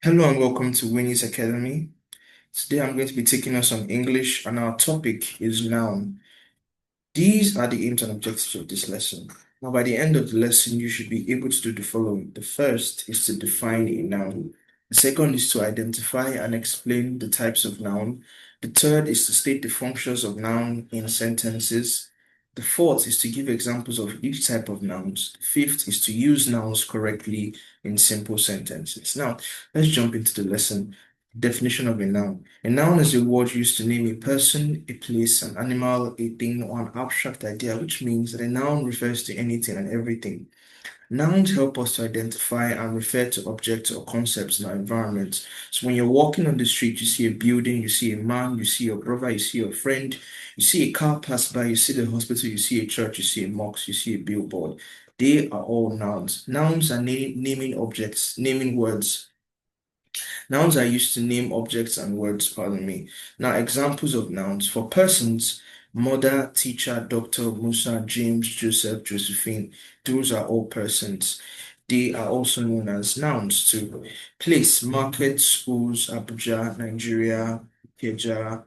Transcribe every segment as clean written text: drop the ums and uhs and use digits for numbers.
Hello and welcome to Wanies Academy. Today I'm going to be taking us on English and our topic is noun. These are the aims and objectives of this lesson. Now, by the end of the lesson, you should be able to do the following. The first is to define a noun. The second is to identify and explain the types of noun. The third is to state the functions of noun in sentences. The fourth is to give examples of each type of nouns. The fifth is to use nouns correctly in simple sentences. Now, let's jump into the lesson. Definition of a noun. A noun is a word used to name a person, a place, an animal, a thing, or an abstract idea, which means that a noun refers to anything and everything. Nouns help us to identify and refer to objects or concepts in our environment. So when you're walking on the street, you see a building, you see a man, you see your brother, you see your friend, you see a car pass by, you see the hospital, you see a church, you see a mosque, you see a billboard. They are all nouns. Nouns are naming objects, naming words. Nouns are used to name objects and words, pardon me. Now, examples of nouns for persons, mother, teacher, doctor, Musa, James, Joseph, Josephine. Those are all persons. They are also known as nouns too. Place, market, schools, Abuja, Nigeria, Ikeja,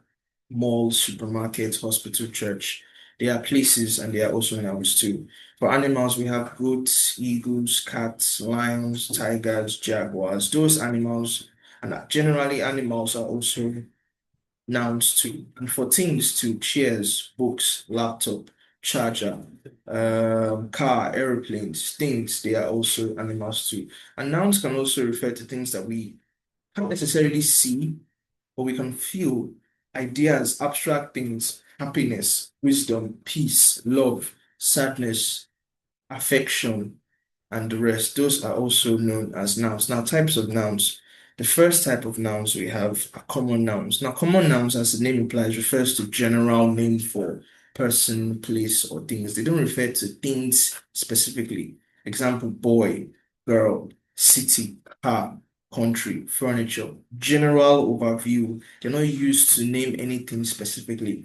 mall, supermarket, hospital, church. They are places and they are also nouns too. For animals, we have goats, eagles, cats, lions, tigers, jaguars. Those animals and generally, animals are also nouns too. And for things too, chairs, books, laptop, charger, car, airplanes, things, they are also animals too. And nouns can also refer to things that we can't necessarily see, but we can feel ideas, abstract things, happiness, wisdom, peace, love, sadness, affection, and the rest. Those are also known as nouns. Now, types of nouns. The first type of nouns we have are common nouns. Now, common nouns, as the name implies, refers to general names for person, place, or things. They don't refer to things specifically. Example, boy, girl, city, car, country, furniture. General overview. They're not used to name anything specifically.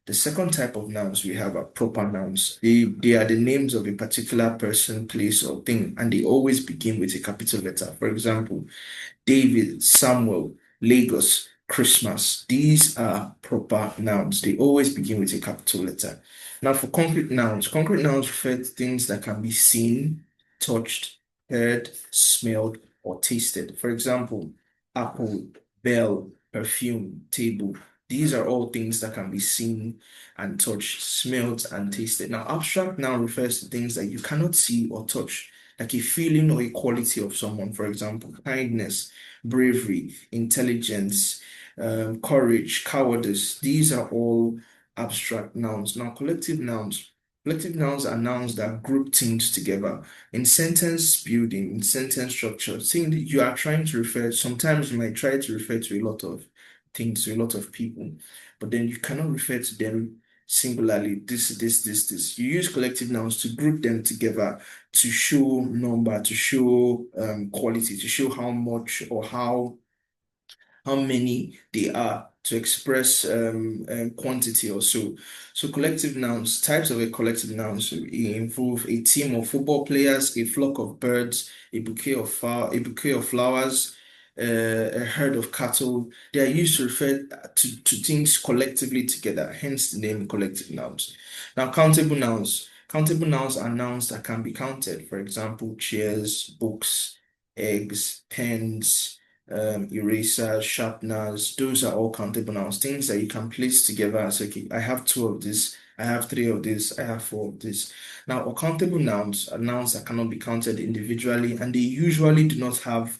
The second type of nouns we have are proper nouns. They are the names of a particular person, place, or thing, and they always begin with a capital letter. For example, David, Samuel, Lagos, Christmas. These are proper nouns. They always begin with a capital letter. Now, for concrete nouns refer to things that can be seen, touched, heard, smelled, or tasted. For example, apple, bell, perfume, table. These are all things that can be seen and touched, smelled, and tasted. Now, abstract noun refers to things that you cannot see or touch, like a feeling or a quality of someone. For example, kindness, bravery, intelligence, courage, cowardice. These are all abstract nouns. Now, collective nouns. Collective nouns are nouns that group things together in sentence building, in sentence structure. Saying that you are trying to refer, sometimes you might try to refer to a lot of things, to a lot of people, but then you cannot refer to them singularly. This. You use collective nouns to group them together to show number, to show quality, to show how much or how many they are, to express quantity or so. So collective nouns, types of a collective noun so it involve a team of football players, a flock of birds, a bouquet of flowers, a herd of cattle. They are used to refer to things collectively together, hence the name collective nouns. Now, countable nouns. Countable nouns are nouns that can be counted. For example, chairs, books, eggs, pens, erasers, sharpeners. Those are all countable nouns, things that you can place together and say, okay, I have two of this, I have three of this, I have four of this. Now, uncountable nouns are nouns that cannot be counted individually, and they usually do not have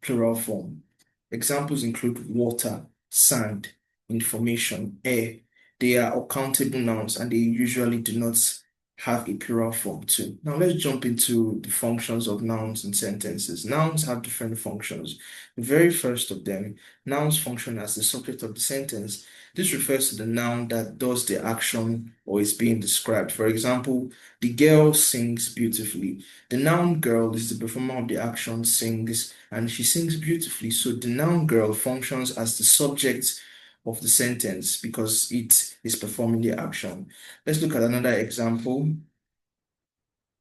plural form. Examples include water, sand, information, air. They are uncountable nouns and they usually do not have a plural form too. Now let's jump into the functions of nouns in sentences. Nouns have different functions. The very first of them, nouns function as the subject of the sentence. This refers to the noun that does the action or is being described. For example, the girl sings beautifully. The noun girl is the performer of the action, sings, and she sings beautifully. So the noun girl functions as the subject of the sentence because it is performing the action. Let's look at another example.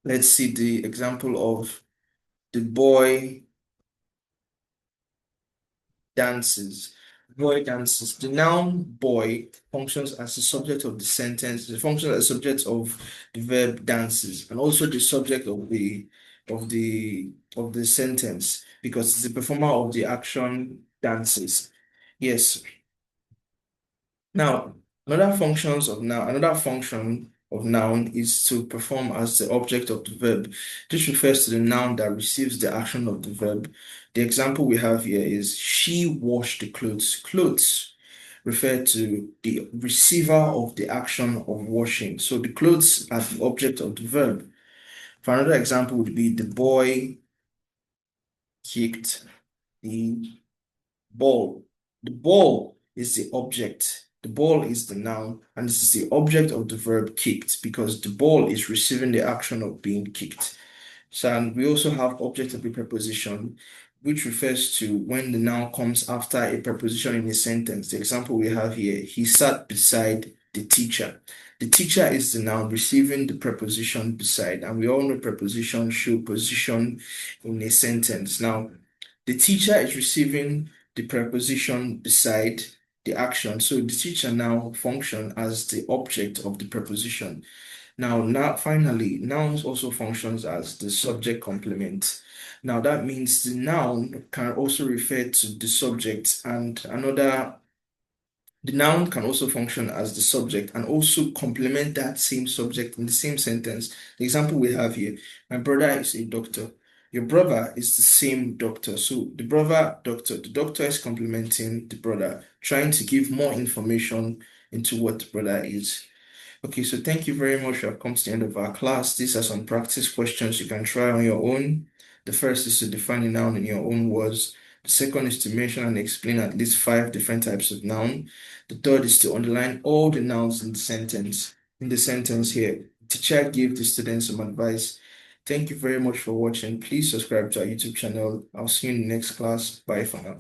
Let's see the example of the boy dances. Boy dances. The noun boy functions as the subject of the sentence. It functions as the subject of the verb dances, and also the subject of the sentence, because it's the performer of the action dances. Yes. Now, another function of noun is to perform as the object of the verb. This refers to the noun that receives the action of the verb. The example we have here is she washed the clothes. Clothes refer to the receiver of the action of washing. So the clothes are the object of the verb. For another example would be the boy kicked the ball. The ball is the object. The ball is the noun, and this is the object of the verb kicked because the ball is receiving the action of being kicked. So, and we also have object of a preposition, which refers to when the noun comes after a preposition in a sentence. The example we have here, he sat beside the teacher. The teacher is the noun receiving the preposition beside, and we all know preposition show position in a sentence. Now, the teacher is receiving the preposition beside the action. So the teacher now function as the object of the preposition. Now finally, nouns also functions as the subject complement. Now that means the noun can also refer to the subject and the noun can also function as the subject and also complement that same subject in the same sentence. The example we have here, my brother is a doctor. Your brother is the same doctor. So the brother doctor, the doctor is complementing the brother, trying to give more information into what the brother is. Okay, so thank you very much. We have come to the end of our class. These are some practice questions you can try on your own. The first is to define a noun in your own words. The second is to mention and explain at least 5 different types of noun. The third is to underline all the nouns in the sentence. In the sentence here, teacher gave the students some advice. Thank you very much for watching. Please subscribe to our YouTube channel. I'll see you in the next class. Bye for now.